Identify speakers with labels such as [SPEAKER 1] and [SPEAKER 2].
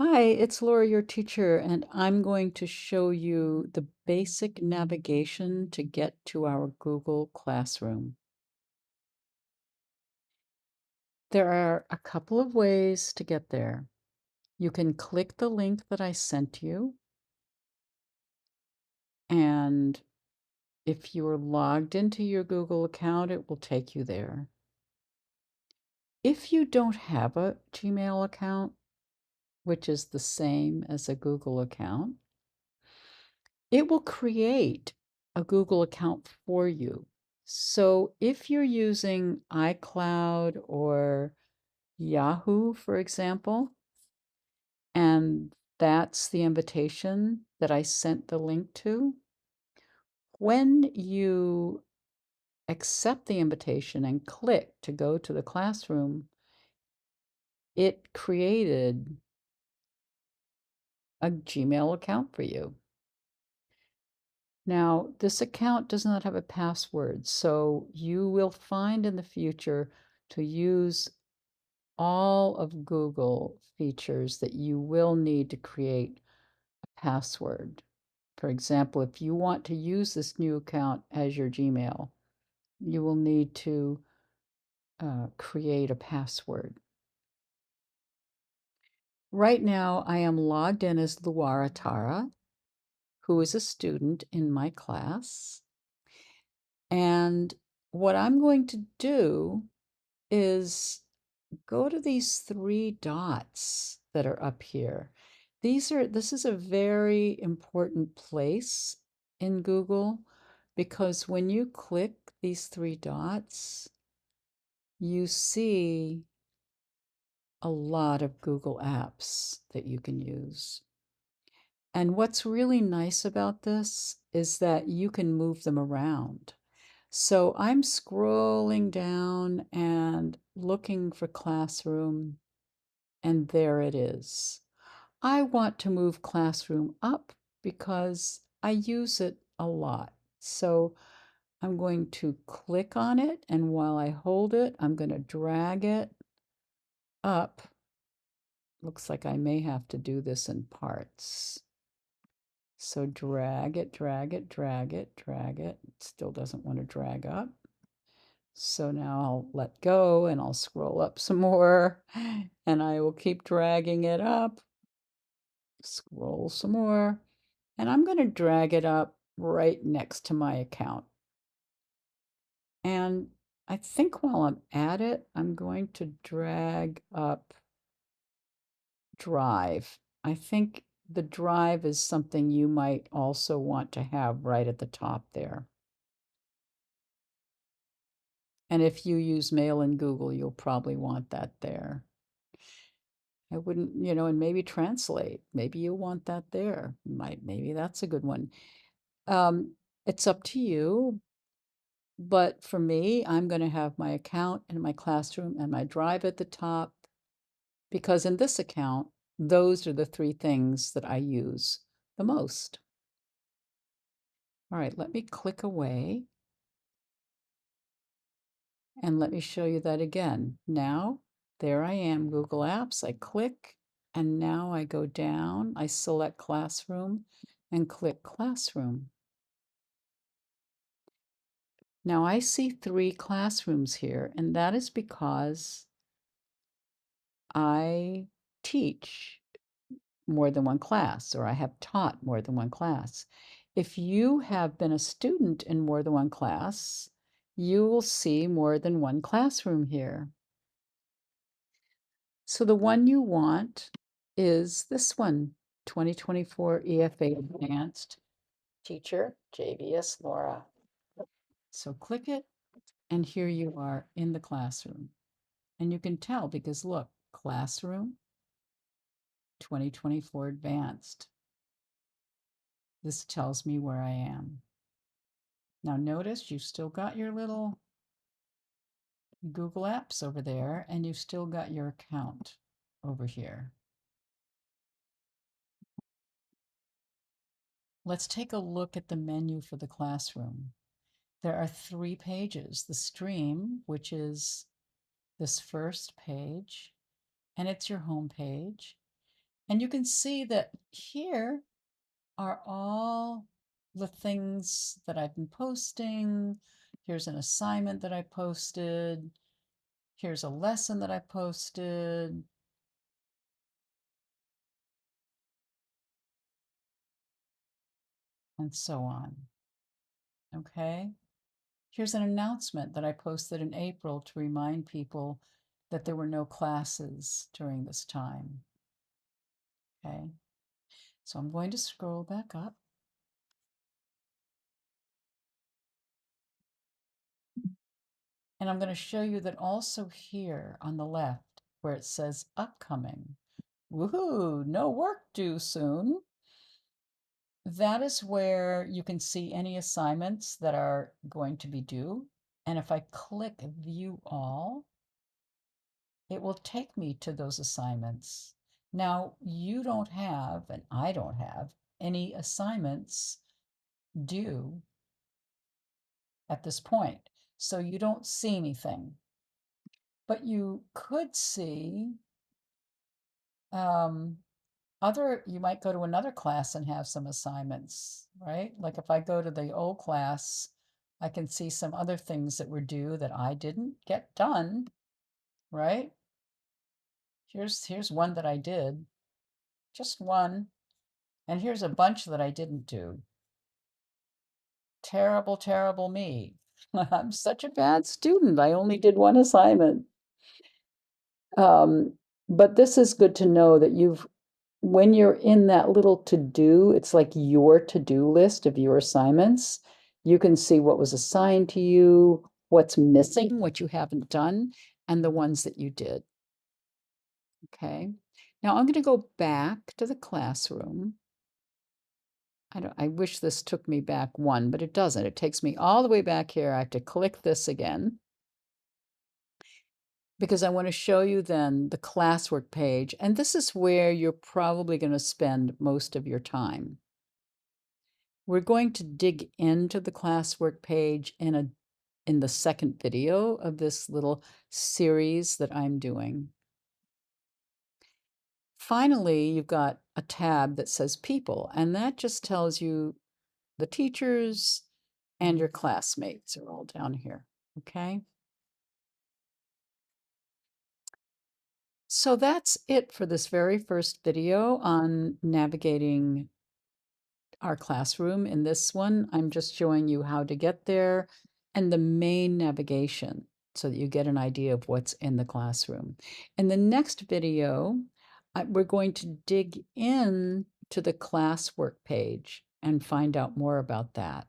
[SPEAKER 1] Hi, it's Laura, your teacher, and I'm going to show you the basic navigation to get to our Google Classroom. There are a couple of ways to get there. You can click the link that I sent you, and if you are logged into your Google account, it will take you there. If you don't have a Gmail account, which is the same as a Google account, it will create a Google account for you. So if you're using iCloud or Yahoo, for example, and that's the invitation that I sent the link to, when you accept the invitation and click to go to the classroom, it created a Gmail account for you. Now, this account does not have a password, so you will find in the future to use all of Google features that you will need to create a password. For example, if you want to use this new account as your Gmail, you will need to create a password. Right now, I am logged in as Luara Tara, who is a student in my class. And what I'm going to do is go to these three dots that are up here. This is a very important place in Google because when you click these three dots, you see a lot of Google apps that you can use. And what's really nice about this is that you can move them around. So I'm scrolling down and looking for Classroom, and there it is. I want to move Classroom up because I use it a lot. So I'm going to click on it, and while I hold it, I'm going to drag it up. Looks like I may have to do this in parts. So drag it, drag it, drag it, drag it. It still doesn't want to drag up. So now I'll let go and I'll scroll up some more and I will keep dragging it up. Scroll some more. And I'm going to drag it up right next to my account. And I think while I'm at it, I'm going to drag up Drive. I think the Drive is something you might also want to have right at the top there. And if you use Mail in Google, you'll probably want that there. I wouldn't, and maybe Translate. Maybe you want that there. Maybe that's a good one. It's up to you. But for me, I'm going to have my account and my classroom and my drive at the top because in this account, those are the three things that I use the most. All right, let me click away and let me show you that again. Now, there I am, Google Apps. I click and now I go down, I select Classroom and click Classroom. Now I see three classrooms here, and that is because I teach more than one class, or I have taught more than one class. If you have been a student in more than one class, you will see more than one classroom here. So the one you want is this one, 2024 EFA Advanced Teacher, JVS Laura. So click it, and here you are in the classroom. And you can tell because look, Classroom 2024 Advanced. This tells me where I am. Now notice you've still got your little Google Apps over there, and you've still got your account over here. Let's take a look at the menu for the classroom. There are three pages. The stream, which is this first page, and it's your home page. And you can see that here are all the things that I've been posting. Here's an assignment that I posted. Here's a lesson that I posted. And so on. Okay. Here's an announcement that I posted in April to remind people that there were no classes during this time. Okay. So I'm going to scroll back up. And I'm going to show you that also here on the left, where it says upcoming, woohoo, no work due soon. That is where you can see any assignments that are going to be due. And if I click view all, it will take me to those assignments. Now, you don't have, and I don't have, any assignments due at this point. So you don't see anything. But you could see you might go to another class and have some assignments, right? Like if I go to the old class, I can see some other things that were due that I didn't get done, right? Here's one that I did, just one. And here's a bunch that I didn't do. Terrible, terrible me. I'm such a bad student. I only did one assignment. But this is good to know that when you're in that little to do, it's like your to do list of your assignments. You can see what was assigned to you, what's missing, what you haven't done, and the ones that you did. Okay. Now I'm going to go back to the classroom. I wish this took me back one, but it doesn't. It takes me all the way back here. I have to click this again because I want to show you then the classwork page. And this is where you're probably going to spend most of your time. We're going to dig into the classwork page in the second video of this little series that I'm doing. Finally, you've got a tab that says people, and that just tells you the teachers and your classmates are all down here, okay? So that's it for this very first video on navigating our classroom. In this one, I'm just showing you how to get there and the main navigation so that you get an idea of what's in the classroom. In the next video, we're going to dig in to the classwork page and find out more about that.